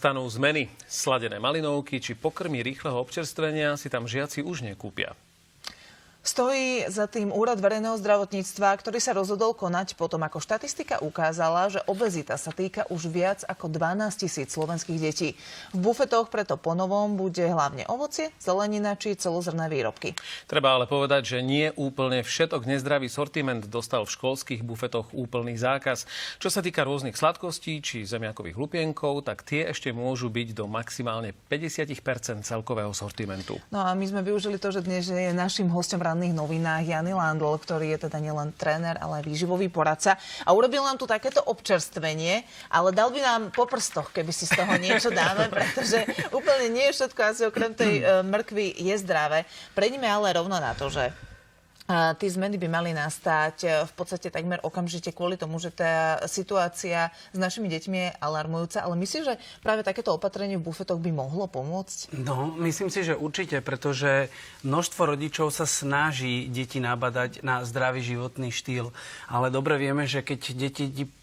nastanú zmeny. Sladené malinovky či pokrmy rýchleho občerstvenia si tam žiaci už nekúpia. Stojí za tým Úrad verejného zdravotníctva, ktorý sa rozhodol konať potom, ako štatistika ukázala, že obezita sa týka už viac ako 12 000 slovenských detí. V bufetoch preto ponovom bude hlavne ovocie, zelenina či celozrnné výrobky. Treba ale povedať, že nie úplne všetok nezdravý sortiment dostal v školských bufetoch úplný zákaz. Čo sa týka rôznych sladkostí či zemiakových hlupienkov, tak tie ešte môžu byť do maximálne 50% celkového sortimentu. No a my sme využili to, že dnes je našim hosťom v ranných novinách Jany Landl, ktorý je teda nielen tréner, ale aj výživový poradca. A urobil nám tu takéto občerstvenie, ale dal by nám po prstoch, keby si z toho niečo dáme, pretože úplne nie je všetko asi okrem tej mrkvy je zdravé. Prejdime ale rovno na to, že tie zmeny by mali nastať v podstate takmer okamžite kvôli tomu, že tá situácia s našimi deťmi je alarmujúca. Ale myslíš, že práve takéto opatrenie v bufetoch by mohlo pomôcť? No, myslím si, že určite, pretože množstvo rodičov sa snaží deti nabadať na zdravý životný štýl. Ale dobre vieme, že keď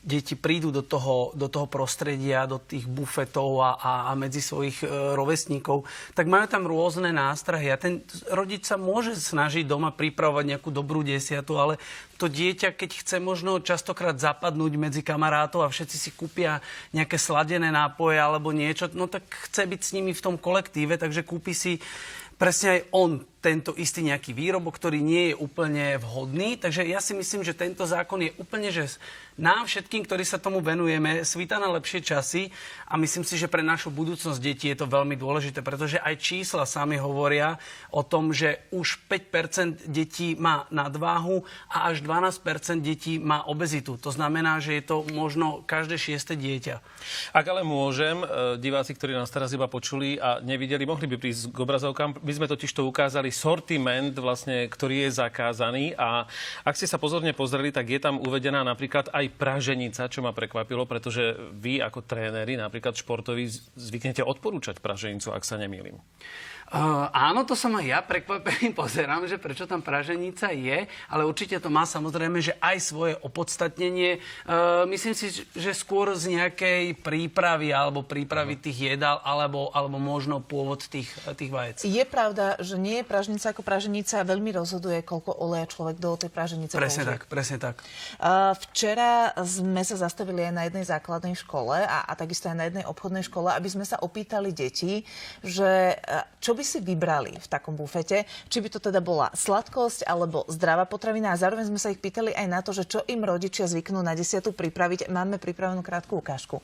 deti prídu do toho prostredia, do tých bufetov a medzi svojich rovesníkov, tak majú tam rôzne nástrahy. A ten rodič sa môže snažiť doma pripravovať nejakú dobrú desiatu, ale to dieťa, keď chce možno častokrát zapadnúť medzi kamarátov a všetci si kúpia nejaké sladené nápoje alebo niečo, no tak chce byť s nimi v tom kolektíve, takže kúpi si presne aj on tento istý nejaký výrobok, ktorý nie je úplne vhodný. Takže ja si myslím, že tento zákon je úplne, že nám všetkým, ktorí sa tomu venujeme, svíta na lepšie časy a myslím si, že pre našu budúcnosť detí je to veľmi dôležité, pretože aj čísla sami hovoria o tom, že už 5% detí má nadváhu a až 12% detí má obezitu. To znamená, že je to možno každé 6. dieťa. Ak ale môžem, diváci, ktorí nás teraz iba počuli a nevideli, mohli by prísť k obrazovkám. My sme totiž to ukázali sortiment, vlastne, ktorý je zakázaný a ak ste sa pozorne pozreli, tak je tam uvedená napríklad aj praženica, čo ma prekvapilo, pretože vy ako tréneri, napríklad športoví, zvyknete odporúčať praženicu, ak sa nemýlim. Áno, to som aj ja prekvapený pozerám, že prečo tam praženica je, ale určite to má samozrejme, že aj svoje opodstatnenie. Myslím si, že skôr z nejakej prípravy alebo prípravy tých jedál, alebo možno pôvod tých vajec. Je pravda, že nie je praženica ako praženica a veľmi rozhoduje, koľko oleja človek do tej praženice použije. Presne tak. Včera sme sa zastavili aj na jednej základnej škole a takisto aj na jednej obchodnej škole, aby sme sa opýtali detí, že čo by si vybrali v takom bufete, či by to teda bola sladkosť alebo zdravá potravina a zároveň sme sa ich pýtali aj na to, že čo im rodičia zvyknú na desiatu pripraviť. Máme pripravenú krátku ukážku.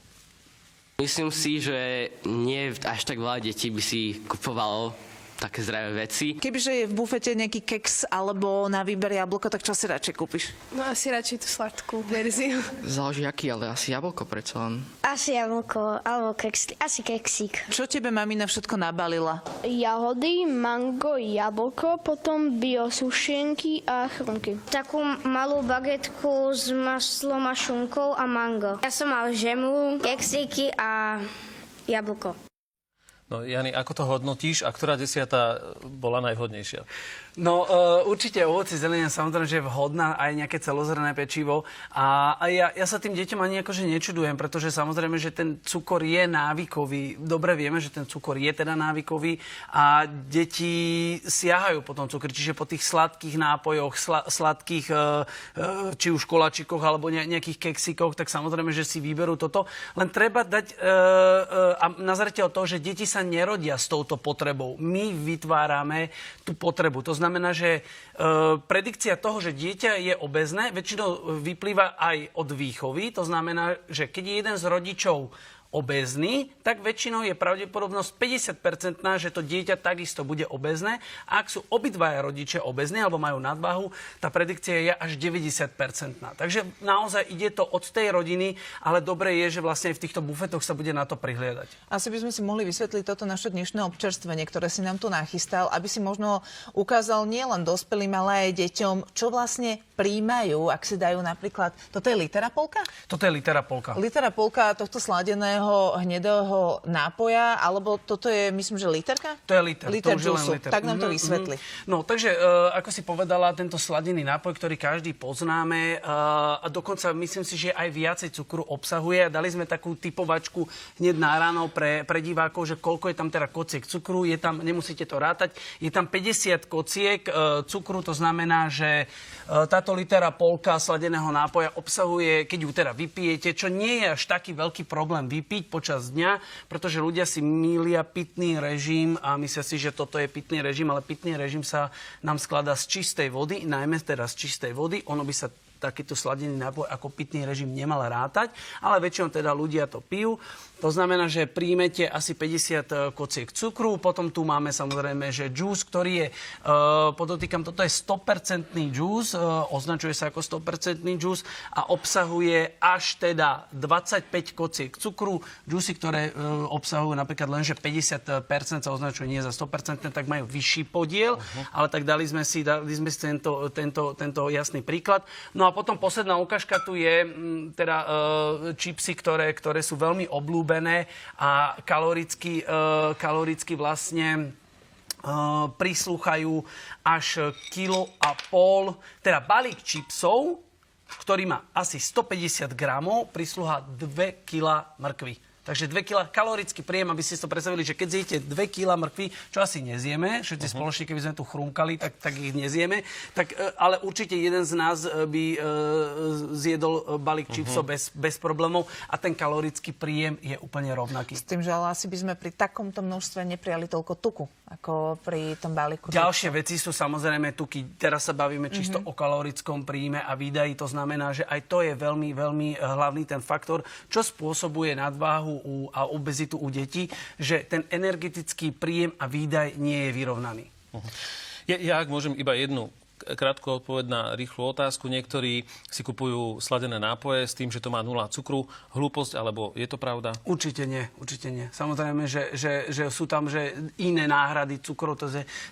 Myslím si, že nie až tak veľa detí by si kupovalo také zdravé veci. Kebyže je v bufete nejaký keks alebo na výber jablko, tak čo si radšej kúpiš? No asi radšej tú sladkú verziu. Záleží aký, ale asi jablko predsa len. Asi jablko, alebo asi keksík. Čo tebe mamina všetko nabalila? Jahody, mango, jablko, potom biosušienky a chrumky. Takú malú bagetku s maslom a šunkou a mango. Ja som mal žemu, keksíky a jablko. No, Jany, ako to hodnotíš a ktorá desiata bola najvhodnejšia? No, určite ovoci, zelenina, samozrejme, že je vhodná aj nejaké celozrné pečivo. A ja sa tým deťom ani akože nečudujem, pretože samozrejme, že ten cukor je návykový. Dobre vieme, že ten cukor je teda návykový a deti siahajú po tom cukri, čiže po tých sladkých nápojoch, sladkých či už koláčikoch alebo nejakých keksíkoch, tak samozrejme, že si vyberú toto. Len treba dať a na zreteľ toho, že deti sa nerodia s touto potrebou. My vytvárame tú potrebu. To znamená, že predikcia toho, že dieťa je obézne, väčšinou vyplýva aj od výchovy. To znamená, že keď je jeden z rodičov obézny, tak väčšinou je pravdepodobnosť 50% že to dieťa takisto bude obézne. A ak sú obidvaja rodičia obézni alebo majú nadvahu, tá predikcia je až 90%. Takže naozaj ide to od tej rodiny, ale dobre je, že vlastne aj v týchto bufetoch sa bude na to prihliadať. Asi by sme si mohli vysvetliť toto naše dnešné občerstvenie, ktoré si nám tu nachystal, aby si možno ukázal nielen dospelým, ale aj deťom, čo vlastne príjmajú, ak si dajú napríklad... Toto je litera polka? Toto je litera polka. Litera polka tohto sladeného hnedého nápoja, alebo toto je, myslím, že literka? To je liter. Liter To už je len džusu. liter. Tak nám to vysvetli. No, takže, ako si povedala, tento sladený nápoj, ktorý každý poznáme, a dokonca myslím si, že aj viacej cukru obsahuje. Dali sme takú typovačku hneď na ráno pre divákov, že koľko je tam teda kociek cukru. Je tam, nemusíte to rátať, je tam 50 kociek cukru, to znamená, že táto litera polka sladeného nápoja obsahuje, keď ju teda vypijete, čo nie je až taký veľký problém vypiť počas dňa, pretože ľudia si mýlia pitný režim a myslia si, že toto je pitný režim, ale pitný režim sa nám skladá z čistej vody, najmä teda z čistej vody. Ono by sa takýto sladený nápoj ako pitný režim nemal rátať, ale väčšinou teda ľudia to pijú. To znamená, že príjmete asi 50 kociek cukru, potom tu máme samozrejme, že džús, ktorý je, podotýkam, toto je 100% džús, označuje sa ako 100% džús a obsahuje až teda 25 kociek cukru. Džúsy, ktoré obsahujú napríklad len, že 50% sa označuje nie za 100%, tak majú vyšší podiel, ale tak dali sme si tento jasný príklad. No a potom posledná ukážka tu je teda čipsy, ktoré sú veľmi obľúbené a kaloricky vlastne prislúchajú až 1,5 kg, teda balík čipsov, ktorý má asi 150 gramov, prislúha 2 kg mrkvy. Takže 2 kg kalorický príjem, aby ste si to predstavili, že keď zjete 2 kg mrkvy, čo asi nezieme, všetci spoločne, keby sme tu chrumkali, tak ich nezieme, tak, ale určite jeden z nás by zjedol balík čipsov bez problémov a ten kalorický príjem je úplne rovnaký. S tým, že ale asi by sme pri takomto množstve neprijali toľko tuku, ako pri tom balíku. Ďalšie veci sú samozrejme tuky. Teraz sa bavíme čisto o kalorickom príjme a výdaji. To znamená, že aj to je veľmi, veľmi hlavný ten faktor, čo spôsobuje nadváhu a obezitu u detí, že ten energetický príjem a výdaj nie je vyrovnaný. Ja ak môžem iba jednu krátku odpoveď na rýchlu otázku. Niektorí si kupujú sladené nápoje s tým, že to má 0 cukru. Hlúposť, alebo je to pravda? Určite nie. Samozrejme, že sú tam že iné náhrady cukrov.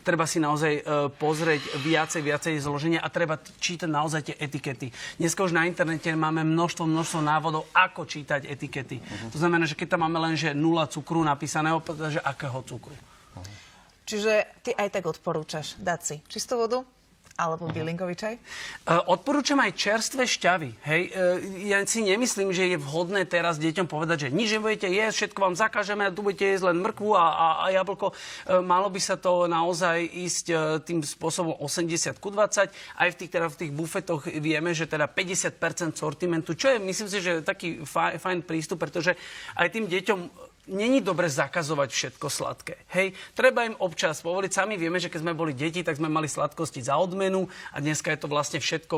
Treba si naozaj pozrieť viacej zloženia a treba čítať naozaj tie etikety. Dneska už na internete máme množstvo návodov, ako čítať etikety. To znamená, že keď tam máme len že 0 cukru napísaného, že akého cukru. Čiže ty aj tak odporúčaš dať si čistú vodu? Alebo bylinkový čaj? Odporúčam aj čerstvé šťavy. Hej? Ja si nemyslím, že je vhodné teraz deťom povedať, že nič nebudete jesť, všetko vám zakážeme a tu budete jesť len mrkvu a jablko. Malo by sa to naozaj ísť tým spôsobom 80:20. Aj v tých bufetoch vieme, že teda 50% sortimentu, čo je, myslím si, že taký fajn prístup, pretože aj tým deťom není dobre zakazovať všetko sladké. Hej, treba im občas povoliť. Sami vieme, že keď sme boli deti, tak sme mali sladkosti za odmenu a dneska je to vlastne všetko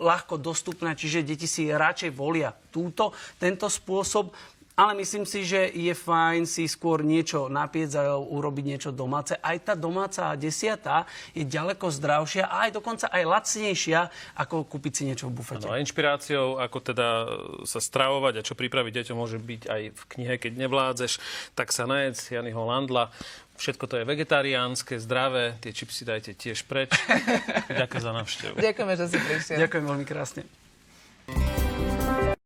ľahko dostupné, čiže deti si radšej volia tento spôsob. Ale myslím si, že je fajn si skôr niečo napiec a urobiť niečo domáce. Aj tá domáca desiata je ďaleko zdravšia a aj dokonca aj lacnejšia, ako kúpiť si niečo v bufete. No a inšpiráciou, ako teda sa stravovať a čo pripraviť deťom, môže byť aj v knihe Keď nevládzeš, tak sa najedz Janyho Landla. Všetko to je vegetariánske, zdravé. Tie čipsy dajte tiež preč. Ďakujem za návštevu. Ďakujeme, že si prišiel. Ďakujem veľmi krásne.